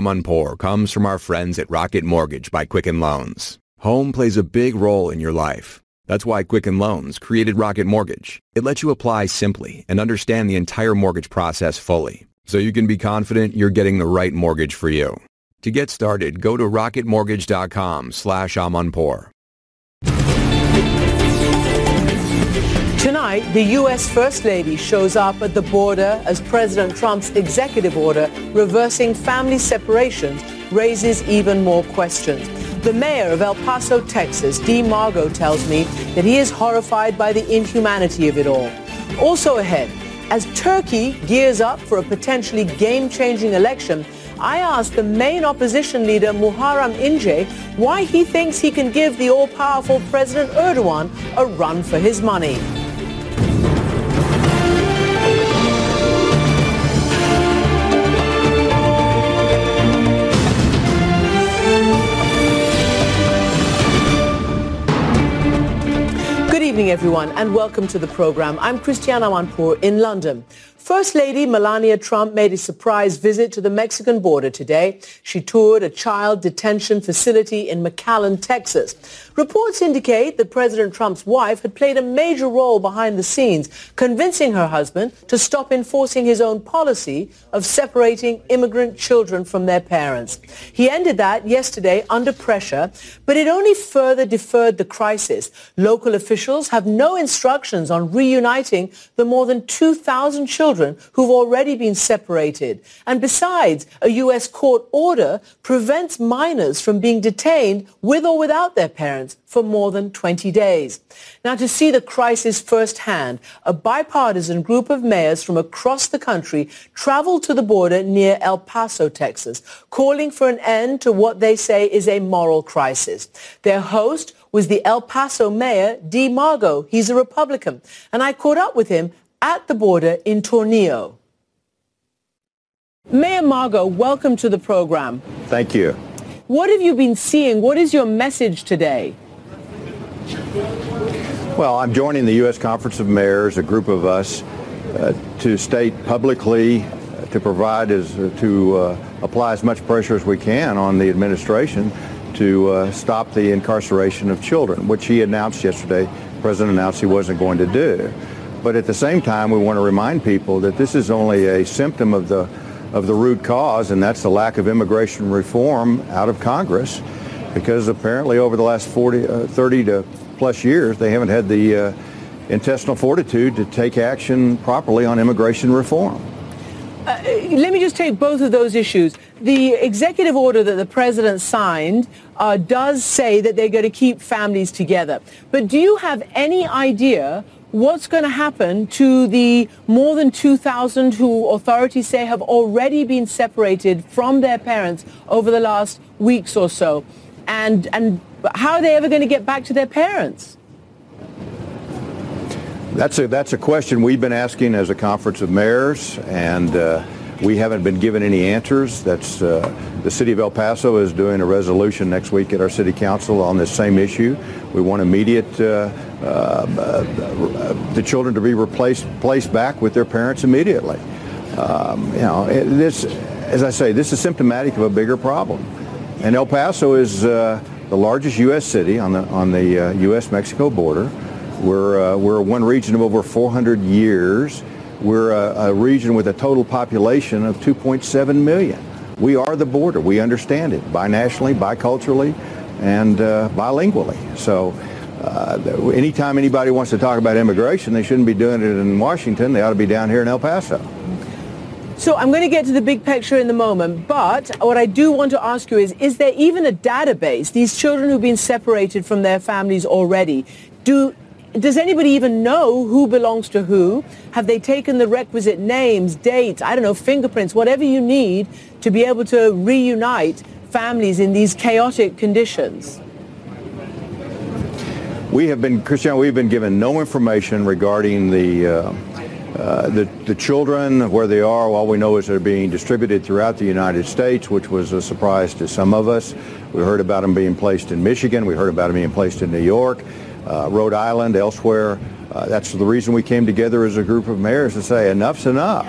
Amanpour comes from our friends at Rocket Mortgage by Quicken Loans. Home plays a big role in your life. That's why Quicken Loans created Rocket Mortgage. It lets you apply simply and understand the entire mortgage process fully, so you can be confident you're getting the right mortgage for you. To get started, go to rocketmortgage.com/Amanpour. Tonight, the U.S. First Lady shows up at the border as President Trump's executive order reversing family separations raises even more questions. The mayor of El Paso, Texas, Margo, tells me that he is horrified by the inhumanity of it all. Also ahead, as Turkey gears up for a potentially game-changing election, I asked the main opposition leader, Muharrem Ince, why he thinks he can give the all-powerful President Erdogan a run for his money. Good evening, everyone, and welcome to the program. I'm Amanpour in London. First Lady Melania Trump made a surprise visit to the Mexican border today. She toured a child detention facility in McAllen, Texas. Reports indicate that President Trump's wife had played a major role behind the scenes, convincing her husband to stop enforcing his own policy of separating immigrant children from their parents. He ended that yesterday under pressure, but it only further deferred the crisis. Local officials have no instructions on reuniting the more than 2,000 children who've already been separated. And besides, a U.S. court order prevents minors from being detained with or without their parents for more than 20 days. Now, to see the crisis firsthand, a bipartisan group of mayors from across the country traveled to the border near El Paso, Texas, calling for an end to what they say is a moral crisis. Their host was the El Paso mayor, Margo. He's a Republican, and I caught up with him at the border in Tornillo. Mayor Margo, welcome to the program. Thank you. What have you been seeing? What is your message today? Well, I'm joining the U.S. Conference of Mayors, a group of us, to state publicly, to provide, to apply as much pressure as we can on the administration to stop the incarceration of children, which he announced yesterday. The president announced he wasn't going to do. But at the same time, we want to remind people that this is only a symptom of the root cause, and that's the lack of immigration reform out of Congress, because apparently over the last 30 to plus years, they haven't had the intestinal fortitude to take action properly on immigration reform. Let me just take both of those issues. The executive order that the president signed does say that they're going to keep families together. But do you have any idea what's going to happen to the more than 2,000 who authorities say have already been separated from their parents over the last weeks or so? And how are they ever going to get back to their parents? That's a question we've been asking as a conference of mayors, and we haven't been given any answers. That's the city of El Paso is doing a resolution next week at our city council on this same issue. We want immediate the children to be placed back with their parents immediately. This, as I say, this is symptomatic of a bigger problem. And El Paso is the largest U.S. city on the U.S.-Mexico border. We're one region of over 400 years. We're a region with a total population of 2.7 million. We are the border. We understand it binationally, biculturally, and bilingually. So anytime anybody wants to talk about immigration, they shouldn't be doing it in Washington. They ought to be down here in El Paso. So I'm going to get to the big picture in the moment, but what I do want to ask you is there even a database, these children who've been separated from their families already, does anybody even know who belongs to who? Have they taken the requisite names, dates, I don't know, fingerprints, whatever you need to be able to reunite families in these chaotic conditions? We have been, Christian, we've been given no information regarding the children, where they are. All we know is they're being distributed throughout the United States, which was a surprise to some of us. We heard about them being placed in Michigan. We heard about them being placed in New York, Rhode Island, elsewhere. That's the reason we came together as a group of mayors to say enough's enough.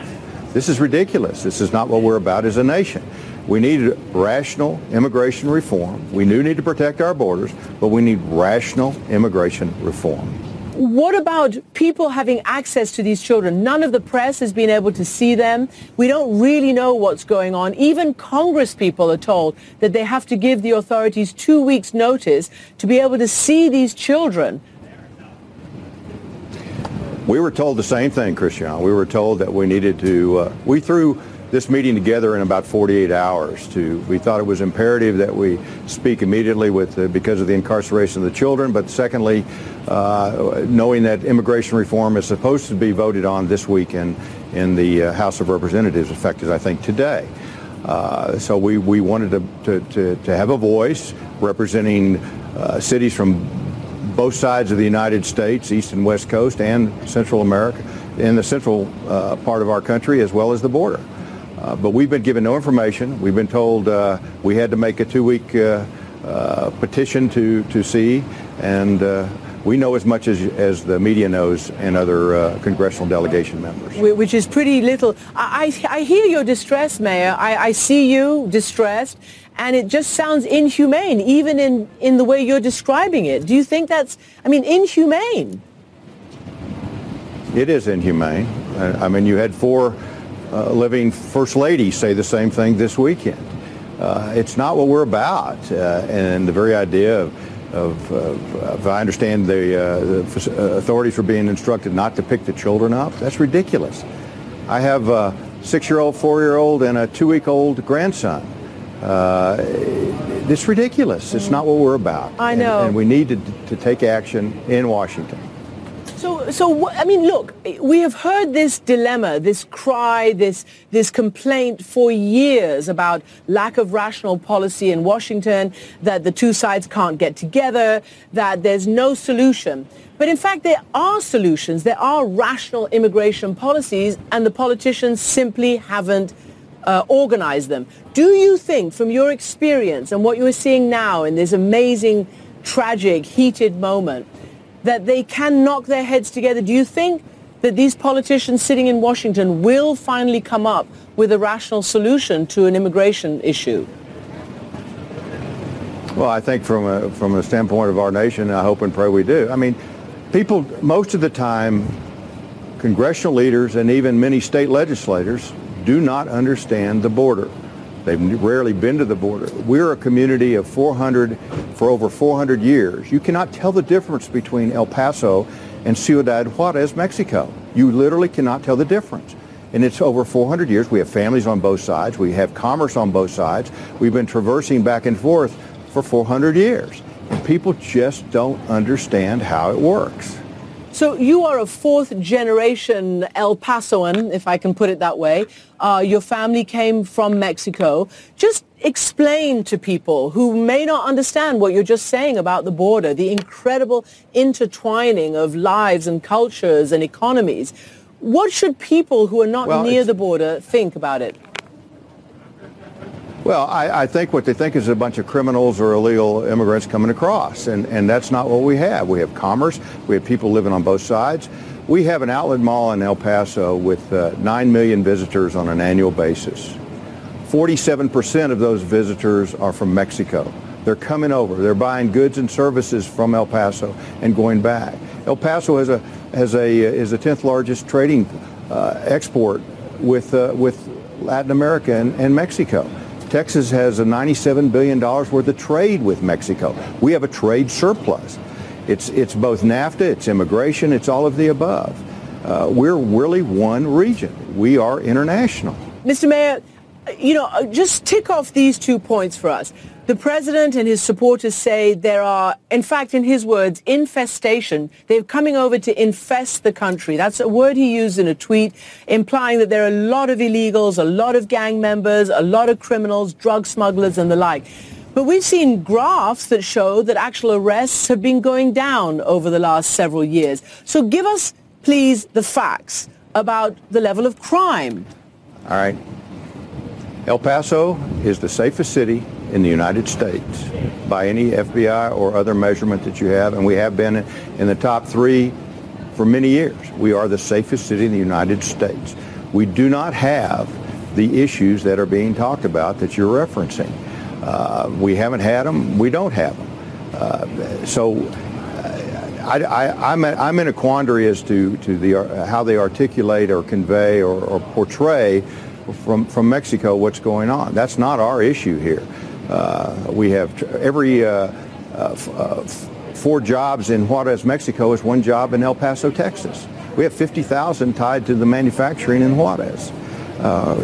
This is ridiculous. This is not what we're about as a nation. We need rational immigration reform. We do need to protect our borders, but we need rational immigration reform. What about people having access to these children? None of the press has been able to see them. We don't really know what's going on. Even Congress people are told that they have to give the authorities 2 weeks' notice to be able to see these children. We were told the same thing, Christian. We were told that we needed to, we threw this meeting together in about 48 hours. We thought it was imperative that we speak immediately because of the incarceration of the children, but secondly, knowing that immigration reform is supposed to be voted on this week in the House of Representatives, effective, I think, today. So we wanted to have a voice representing cities from both sides of the United States, East and West Coast, and Central America, in the central part of our country, as well as the border. But we've been given no information. We've been told we had to make a 2-week petition to see, and we know as much as the media knows and other congressional delegation members. Which is pretty little. I hear your distress, Mayor. I see you distressed, and it just sounds inhumane, even in the way you're describing it. Do you think that's, inhumane? It is inhumane. I mean, you had 4 living first ladies say the same thing this weekend. It's not what we're about, and the very idea of I understand the authorities were being instructed not to pick the children up. That's ridiculous. I have a 6-year-old, 4-year-old, and a 2-week-old grandson. It's ridiculous. It's not what we're about. I know. And we need to take action in Washington. Look, we have heard this dilemma, this cry, this complaint for years about lack of rational policy in Washington, that the two sides can't get together, that there's no solution. But in fact, there are solutions. There are rational immigration policies, and the politicians simply haven't organized them. Do you think, from your experience and what you are seeing now in this amazing, tragic, heated moment, that they can knock their heads together? Do you think that these politicians sitting in Washington will finally come up with a rational solution to an immigration issue? Well, I think from a standpoint of our nation, I hope and pray we do. I mean, people, most of the time, congressional leaders and even many state legislators do not understand the border. They've rarely been to the border. We're a community of 400 for over 400 years. You cannot tell the difference between El Paso and Ciudad Juarez, Mexico. You literally cannot tell the difference. And it's over 400 years. We have families on both sides. We have commerce on both sides. We've been traversing back and forth for 400 years. And people just don't understand how it works. So you are a 4th generation El Pasoan, if I can put it that way. Your family came from Mexico. Just explain to people who may not understand what you're just saying about the border, the incredible intertwining of lives and cultures and economies. What should people who are not near the border think about it? Well, I think what they think is a bunch of criminals or illegal immigrants coming across, and that's not what we have. We have commerce. We have people living on both sides. We have an outlet mall in El Paso with 9 million visitors on an annual basis. 47% of those visitors are from Mexico. They're coming over. They're buying goods and services from El Paso and going back. El Paso is the 10th largest trading export with Latin America and Mexico. Texas has a $97 billion worth of trade with Mexico. We have a trade surplus. It's both NAFTA, it's immigration, it's all of the above. We're really one region. We are international. Mr. Mayor, just tick off these 2 points for us. The president and his supporters say there are, in fact, in his words, infestation. They're coming over to infest the country. That's a word he used in a tweet, implying that there are a lot of illegals, a lot of gang members, a lot of criminals, drug smugglers, and the like. But we've seen graphs that show that actual arrests have been going down over the last several years. So give us, please, the facts about the level of crime. All right. El Paso is the safest city in the United States by any FBI or other measurement that you have, and we have been in the top 3 for many years. We are the safest city in the United States. We do not have the issues that are being talked about that you're referencing. We haven't had them. We don't have them. I'm in a quandary as to how they articulate or convey or portray from Mexico what's going on. That's not our issue here. We have every 4 jobs in Juarez, Mexico is 1 job in El Paso, Texas. We have 50,000 tied to the manufacturing in Juarez.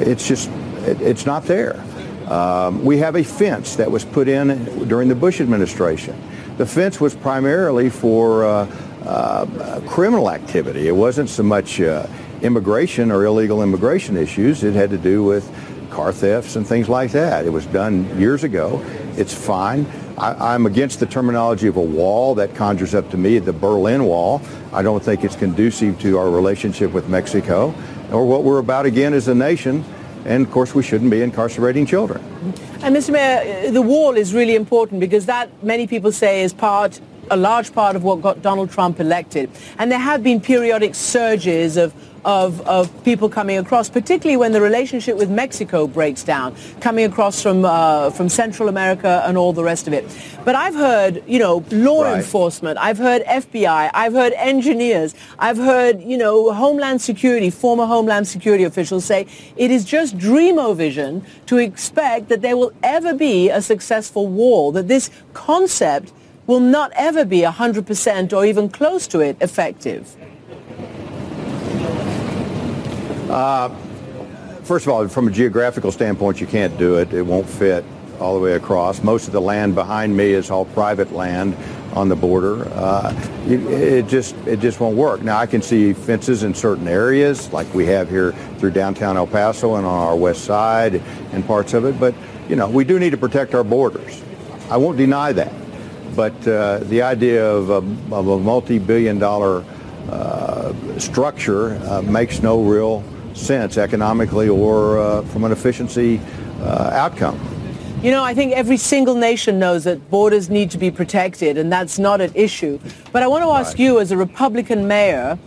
It's not there. We have a fence that was put in during the Bush administration. The fence was primarily for criminal activity. It wasn't so much immigration or illegal immigration issues. It had to do with car thefts and things like that. It was done years ago. It's fine. I'm against the terminology of a wall. That conjures up to me the Berlin Wall. I don't think it's conducive to our relationship with Mexico or what we're about again as a nation. And, of course, we shouldn't be incarcerating children. And, Mr. Mayor, the wall is really important because that, many people say, is a large part of what got Donald Trump elected. And there have been periodic surges of people coming across, particularly when the relationship with Mexico breaks down, coming across from Central America and all the rest of it. But I've heard, law enforcement, I've heard FBI, I've heard engineers, I've heard, Homeland Security, former Homeland Security officials say it is just dream-o-vision to expect that there will ever be a successful wall, that this concept will not ever be 100% or even close to it effective. First of all, from a geographical standpoint, you can't do it. It won't fit all the way across. Most of the land behind me is all private land on the border. It just won't work. Now, I can see fences in certain areas, like we have here through downtown El Paso and on our west side and parts of it. But, we do need to protect our borders. I won't deny that. But the idea of a multi-billion-dollar structure makes no real sense economically or from an efficiency outcome. I think every single nation knows that borders need to be protected, and that's not an issue. But I want to ask you, as a Republican mayor,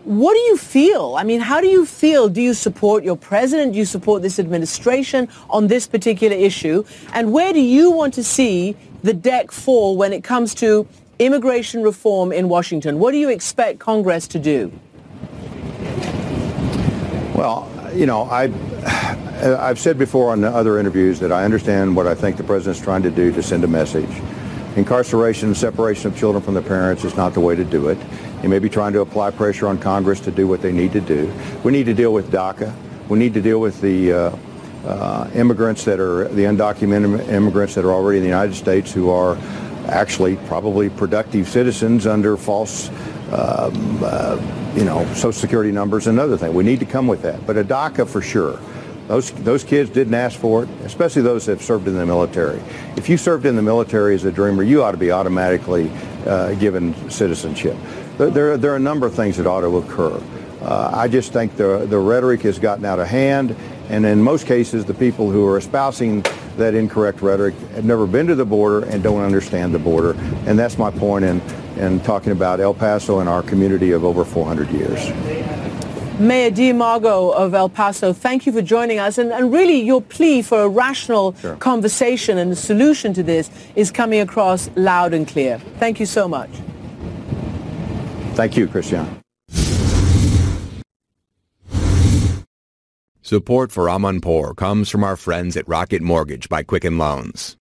what do you feel? I mean, how do you feel? Do you support your president? Do you support this administration on this particular issue? And where do you want to see the deck fall when it comes to immigration reform in Washington? What do you expect Congress to do? Well, I've said before on other interviews that I understand what I think the president's trying to do to send a message. Incarceration, separation of children from their parents is not the way to do it. He may be trying to apply pressure on Congress to do what they need to do. We need to deal with DACA. We need to deal with the immigrants that are the undocumented immigrants that are already in the United States who are actually probably productive citizens under false Social Security numbers and other things. We need to come with that. But a DACA for sure. Those kids didn't ask for it, especially those that have served in the military. If you served in the military as a dreamer, you ought to be automatically given citizenship. There are a number of things that ought to occur. I just think the rhetoric has gotten out of hand, and in most cases, the people who are espousing that incorrect rhetoric have never been to the border and don't understand the border. And that's my point in talking about El Paso and our community of over 400 years. Mayor Margo of El Paso, thank you for joining us. And really, your plea for a rational conversation and a solution to this is coming across loud and clear. Thank you so much. Thank you, Christiana. Support for Amanpour comes from our friends at Rocket Mortgage by Quicken Loans.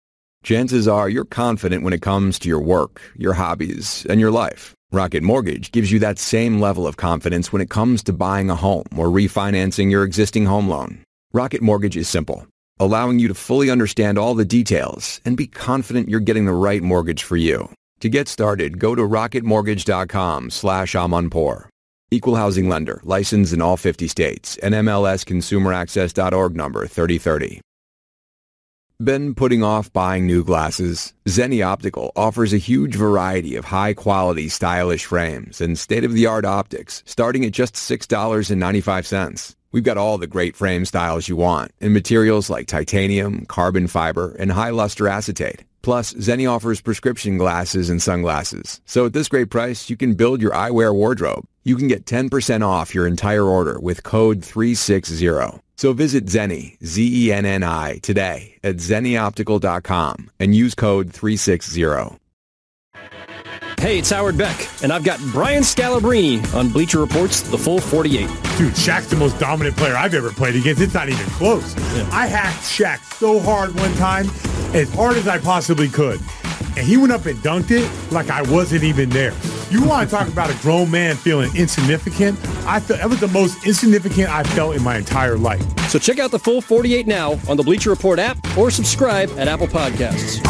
Chances are you're confident when it comes to your work, your hobbies, and your life. Rocket Mortgage gives you that same level of confidence when it comes to buying a home or refinancing your existing home loan. Rocket Mortgage is simple, allowing you to fully understand all the details and be confident you're getting the right mortgage for you. To get started, go to rocketmortgage.com/Amanpour. Equal housing lender, licensed in all 50 states, and MLSConsumerAccess.org number 3030. Been putting off buying new glasses? Zenni Optical offers a huge variety of high-quality, stylish frames and state-of-the-art optics, starting at just $6.95. We've got all the great frame styles you want in materials like titanium, carbon fiber, and high-luster acetate. Plus, Zenni offers prescription glasses and sunglasses. So at this great price, you can build your eyewear wardrobe. You can get 10% off your entire order with code 360. So visit Zenni, Z-E-N-N-I, today at zennioptical.com and use code 360. Hey, it's Howard Beck, and I've got Brian Scalabrine on Bleacher Report's The Full 48. Dude, Shaq's the most dominant player I've ever played against. It's not even close. Yeah. I hacked Shaq so hard one time, as hard as I possibly could. And he went up and dunked it like I wasn't even there. You want to talk about a grown man feeling insignificant? I felt that was the most insignificant I felt in my entire life. So check out The Full 48 now on the Bleacher Report app or subscribe at Apple Podcasts.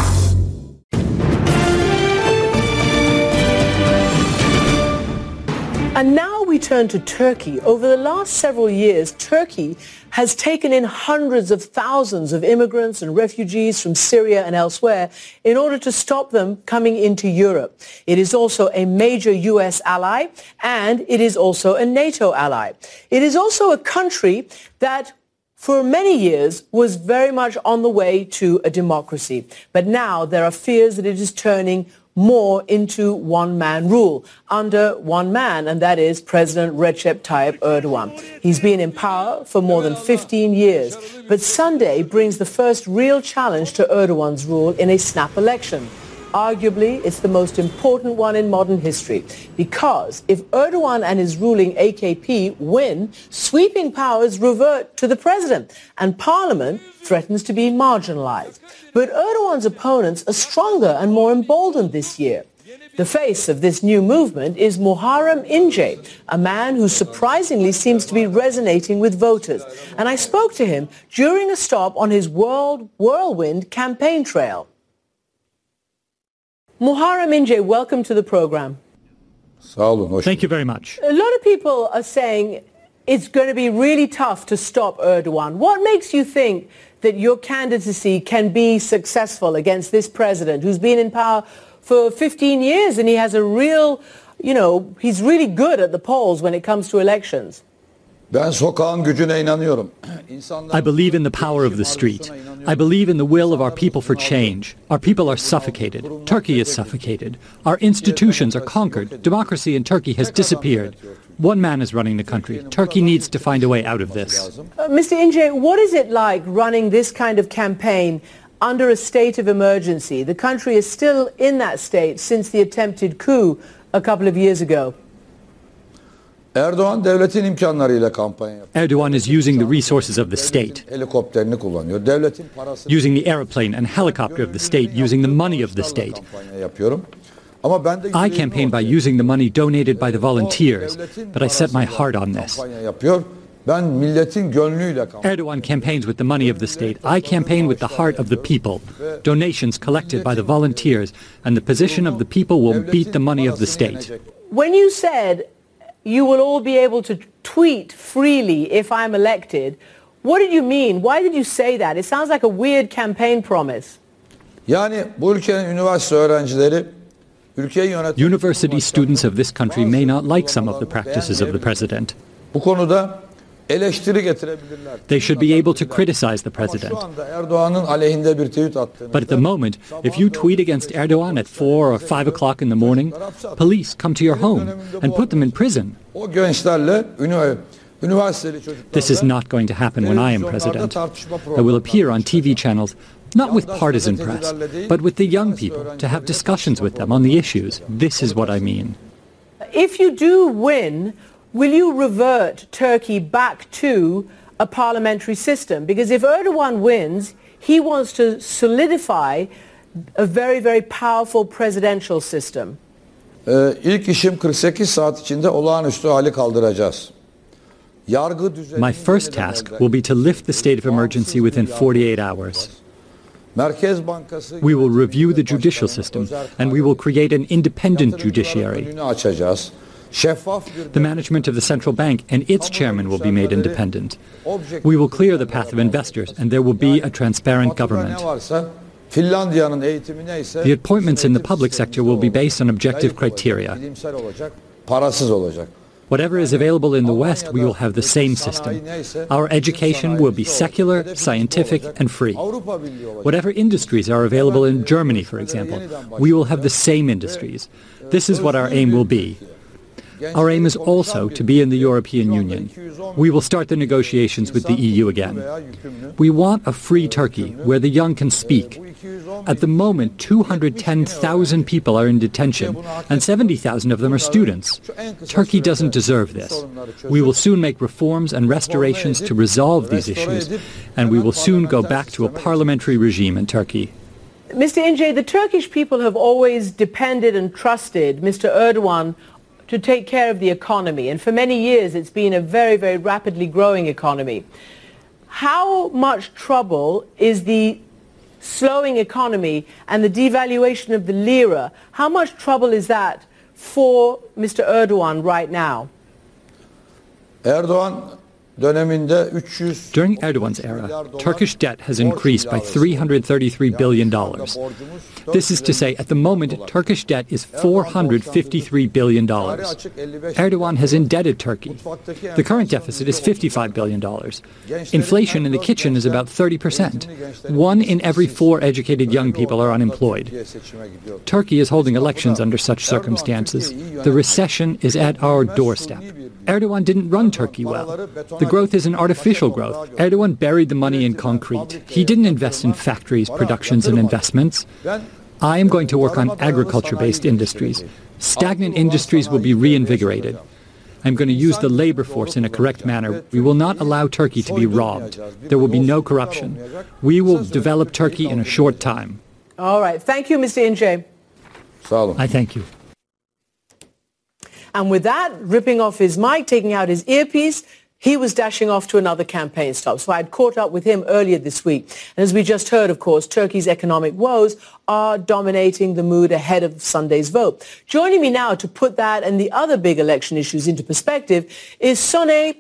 And now we turn to Turkey. Over the last several years, Turkey has taken in hundreds of thousands of immigrants and refugees from Syria and elsewhere in order to stop them coming into Europe. It is also a major U.S. ally, and it is also a NATO ally. It is also a country that for many years was very much on the way to a democracy. But now there are fears that it is turning more into one-man rule under one man, and that is President Recep Tayyip Erdogan. He's been in power for more than 15 years, but Sunday brings the first real challenge to Erdogan's rule in a snap election. Arguably, it's the most important one in modern history, because if Erdogan and his ruling AKP win, sweeping powers revert to the president, and parliament threatens to be marginalized. But Erdogan's opponents are stronger and more emboldened this year. The face of this new movement is Muharrem Ince, a man who surprisingly seems to be resonating with voters. And I spoke to him during a stop on his whirlwind campaign trail. Muharrem Ince, welcome to the program. Thank you very much. A lot of people are saying it's going to be really tough to stop Erdogan. What makes you think that your candidacy can be successful against this president who's been in power for 15 years and he has a real, he's really good at the polls when it comes to elections? I believe in the power of the street. I believe in the will of our people for change. Our people are suffocated. Turkey is suffocated. Our institutions are conquered. Democracy in Turkey has disappeared. One man is running the country. Turkey needs to find a way out of this. Mr. Ince, what is it like running this kind of campaign under a state of emergency? The country is still in that state since the attempted coup a couple of years ago. Erdogan is using the resources of the state, using the airplane and helicopter of the state, using the money of the state. I campaign by using the money donated by the volunteers, but I set my heart on this. Erdogan campaigns with the money of the state. I campaign with the heart of the people. Donations collected by the volunteers, and the position of the people will beat the money of the state. When you said you will all be able to tweet freely if I'm elected, what did you mean? Why did you say that? It sounds like a weird campaign promise. University students of this country may not like some of the practices of the president. They should be able to criticize the president. But at the moment, if you tweet against Erdogan at 4 or 5 o'clock in the morning, police come to your home and put them in prison. This is not going to happen when I am president. I will appear on TV channels, not with partisan press, but with the young people, to have discussions with them on the issues. This is what I mean. If you do win, will you revert Turkey back to a parliamentary system? Because if Erdogan wins, he wants to solidify a very, very powerful presidential system. İlk işim 48 saat içinde olağanüstü hali kaldıracağız. My first task will be to lift the state of emergency within 48 hours. We will review the judicial system, and we will create an independent judiciary. The management of the central bank and its chairman will be made independent. We will clear the path of investors, and there will be a transparent government. The appointments in the public sector will be based on objective criteria. Whatever is available in the West, we will have the same system. Our education will be secular, scientific, and free. Whatever industries are available in Germany, for example, we will have the same industries. This is what our aim will be. Our aim is also to be in the European Union. We will start the negotiations with the EU again. We want a free Turkey where the young can speak. At the moment, 210,000 people are in detention, and 70,000 of them are students. Turkey doesn't deserve this. We will soon make reforms and restorations to resolve these issues, and we will soon go back to a parliamentary regime in Turkey. Mr. Ince, the Turkish people have always depended and trusted Mr. Erdogan to take care of the economy. And for many years, it's been a very, very rapidly growing economy. How much trouble is the slowing economy and the devaluation of the lira, how much trouble is that for Mr. Erdogan right now? During Erdogan's era, Turkish debt has increased by $333 billion. This is to say, at the moment, Turkish debt is $453 billion. Erdogan has indebted Turkey. The current deficit is $55 billion. Inflation in the kitchen is about 30%. 1 in every 4 educated young people are unemployed. Turkey is holding elections under such circumstances. The recession is at our doorstep. Erdogan didn't run Turkey well. The growth is an artificial growth. Erdogan buried the money in concrete. He didn't invest in factories, productions, and investments. I am going to work on agriculture-based industries. Stagnant industries will be reinvigorated. I'm going to use the labor force in a correct manner. We will not allow Turkey to be robbed. There will be no corruption. We will develop Turkey in a short time. All right. Thank you, Mr. Ince. I thank you. And with that, ripping off his mic, taking out his earpiece, he was dashing off to another campaign stop. So I had caught up with him earlier this week. And as we just heard, of course, Turkey's economic woes are dominating the mood ahead of Sunday's vote. Joining me now to put that and the other big election issues into perspective is Sonay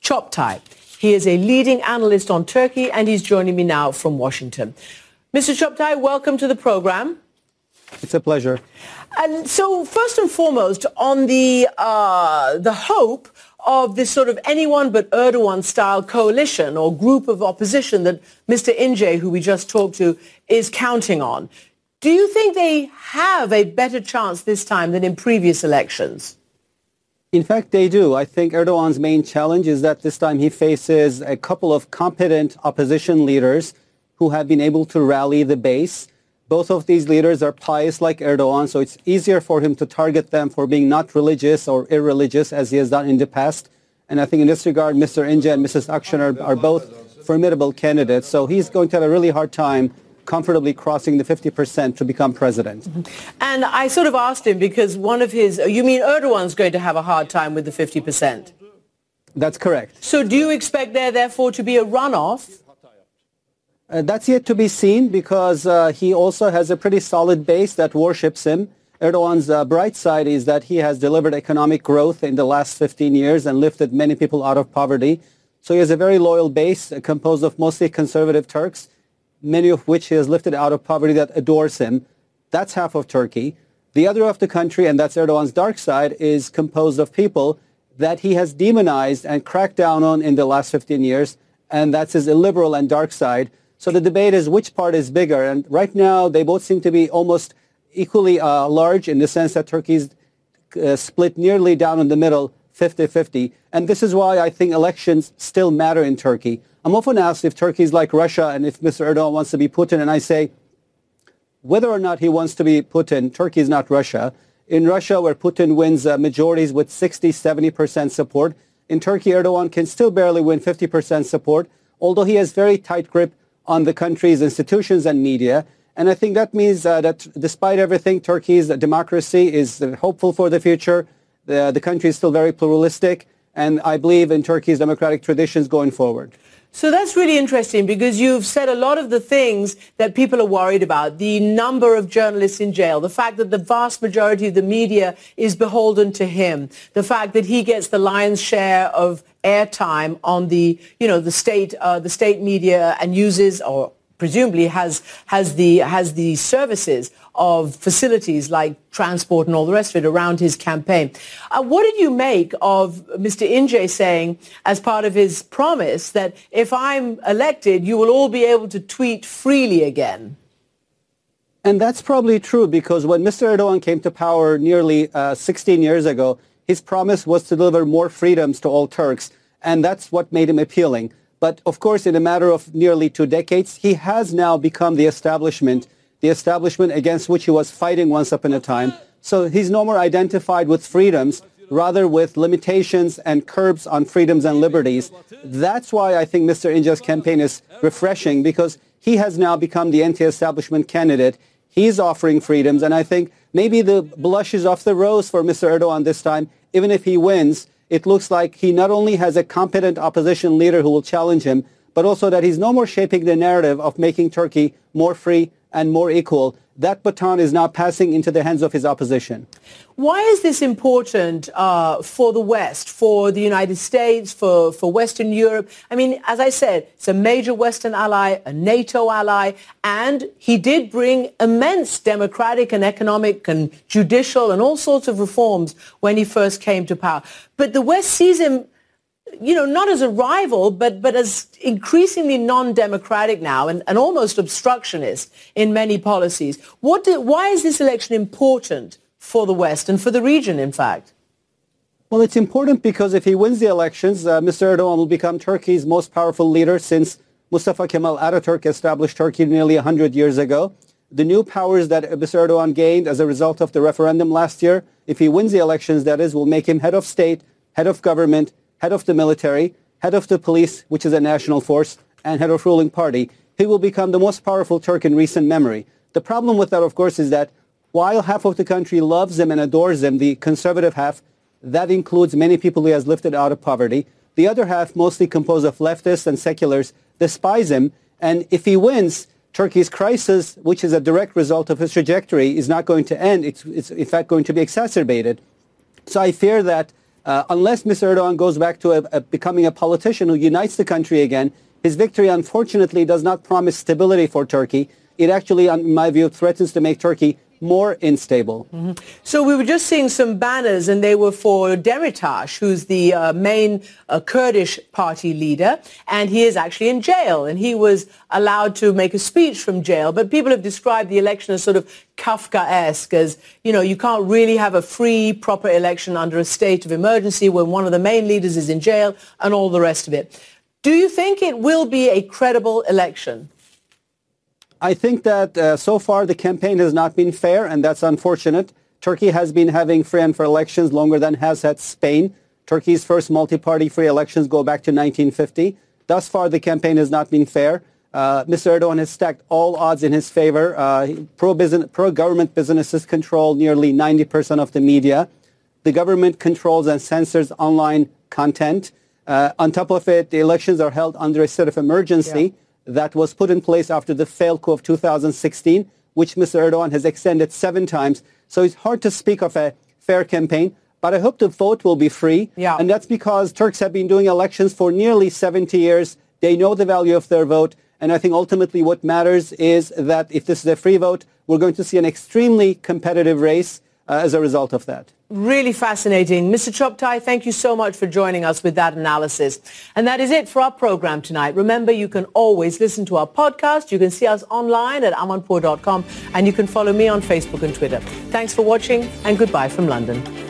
Cagaptay. He is a leading analyst on Turkey, and he's joining me now from Washington. Mr. Cagaptay, welcome to the program. It's a pleasure. And so first and foremost, on the hope of this sort of anyone but Erdogan-style coalition or group of opposition that Mr. Ince, who we just talked to, is counting on, do you think they have a better chance this time than in previous elections? In fact, they do. I think Erdogan's main challenge is that this time he faces a couple of competent opposition leaders who have been able to rally the base. Both of these leaders are pious like Erdogan, so it's easier for him to target them for being not religious or irreligious as he has done in the past. And I think in this regard, Mr. Ince and Mrs. Akşener are both formidable candidates. So he's going to have a really hard time comfortably crossing the 50% to become president. And I sort of asked him because one of his, you mean Erdogan's going to have a hard time with the 50%? That's correct. So do you expect there, therefore, to be a runoff? That's yet to be seen because he also has a pretty solid base that worships him. Erdogan's bright side is that he has delivered economic growth in the last 15 years and lifted many people out of poverty. So he has a very loyal base composed of mostly conservative Turks, many of which he has lifted out of poverty that adores him. That's half of Turkey. The other half of the country, and that's Erdogan's dark side, is composed of people that he has demonized and cracked down on in the last 15 years, and that's his illiberal and dark side. So the debate is which part is bigger, and right now they both seem to be almost equally large in the sense that Turkey's split nearly down in the middle, 50-50. And this is why I think elections still matter in Turkey. I'm often asked if Turkey is like Russia and if Mr. Erdogan wants to be Putin, and I say whether or not he wants to be Putin, Turkey is not Russia. In Russia, where Putin wins majorities with 60-70% support, in Turkey, Erdogan can still barely win 50% support, although he has very tight grip on the country's institutions and media. And I think that means that despite everything, Turkey's democracy is hopeful for the future. The country is still very pluralistic, and I believe in Turkey's democratic traditions going forward. So that's really interesting because you've said a lot of the things that people are worried about, the number of journalists in jail, the fact that the vast majority of the media is beholden to him, the fact that he gets the lion's share of airtime on the, the state media and uses or presumably has the services of facilities like transport and all the rest of it around his campaign. What did you make of Mr. Ince saying, as part of his promise, that if I'm elected, you will all be able to tweet freely again? And that's probably true because when Mr. Erdogan came to power nearly 16 years ago, his promise was to deliver more freedoms to all Turks, and that's what made him appealing. But of course, in a matter of nearly 2 decades, he has now become the establishment against which he was fighting once upon a time. So he's no more identified with freedoms, rather with limitations and curbs on freedoms and liberties. That's why I think Mr. Ince's campaign is refreshing, because he has now become the anti-establishment candidate. He's offering freedoms, and I think maybe the blushes off the rose for Mr. Erdogan this time. Even if he wins, it looks like he not only has a competent opposition leader who will challenge him, but also that he's no more shaping the narrative of making Turkey more free and more equal. That baton is now passing into the hands of his opposition. Why is this important for the West, for the United States, for Western Europe? I mean, as I said, it's a major Western ally, a NATO ally, and he did bring immense democratic and economic and judicial and all sorts of reforms when he first came to power. But the West sees him, not as a rival, but as increasingly non-democratic now and almost obstructionist in many policies. Why is this election important for the West and for the region, in fact? Well, it's important because if he wins the elections, Mr. Erdogan will become Turkey's most powerful leader since Mustafa Kemal Atatürk established Turkey nearly 100 years ago. The new powers that Mr. Erdogan gained as a result of the referendum last year, if he wins the elections, that is, will make him head of state, head of government, head of the military, head of the police, which is a national force, and head of ruling party. He will become the most powerful Turk in recent memory. The problem with that, of course, is that while half of the country loves him and adores him, the conservative half, that includes many people he has lifted out of poverty, the other half, mostly composed of leftists and seculars, despise him. And if he wins, Turkey's crisis, which is a direct result of his trajectory, is not going to end. It's in fact going to be exacerbated. So I fear that unless Mr. Erdogan goes back to becoming a politician who unites the country again, his victory, unfortunately, does not promise stability for Turkey. It actually, in my view, threatens to make Turkey more unstable. Mm-hmm. So we were just seeing some banners, and they were for Demirtas, who's the main Kurdish party leader, and he is actually in jail, and he was allowed to make a speech from jail. But people have described the election as sort of Kafkaesque, as, you can't really have a free, proper election under a state of emergency when one of the main leaders is in jail and all the rest of it. Do you think it will be a credible election? I think that so far the campaign has not been fair, and that's unfortunate. Turkey has been having free and fair elections longer than has had Spain. Turkey's first multi-party free elections go back to 1950. Thus far, the campaign has not been fair. Mr. Erdogan has stacked all odds in his favor. Pro-government businesses control nearly 90% of the media. The government controls and censors online content. On top of it, the elections are held under a state of emergency that was put in place after the failed coup of 2016, which Mr. Erdogan has extended 7 times. So it's hard to speak of a fair campaign, but I hope the vote will be free. Yeah. And that's because Turks have been doing elections for nearly 70 years. They know the value of their vote. And I think ultimately what matters is that if this is a free vote, we're going to see an extremely competitive race as a result of that. Really fascinating. Mr. Cagaptay, thank you so much for joining us with that analysis. And that is it for our program tonight. Remember, you can always listen to our podcast. You can see us online at amanpour.com, and you can follow me on Facebook and Twitter. Thanks for watching, and goodbye from London.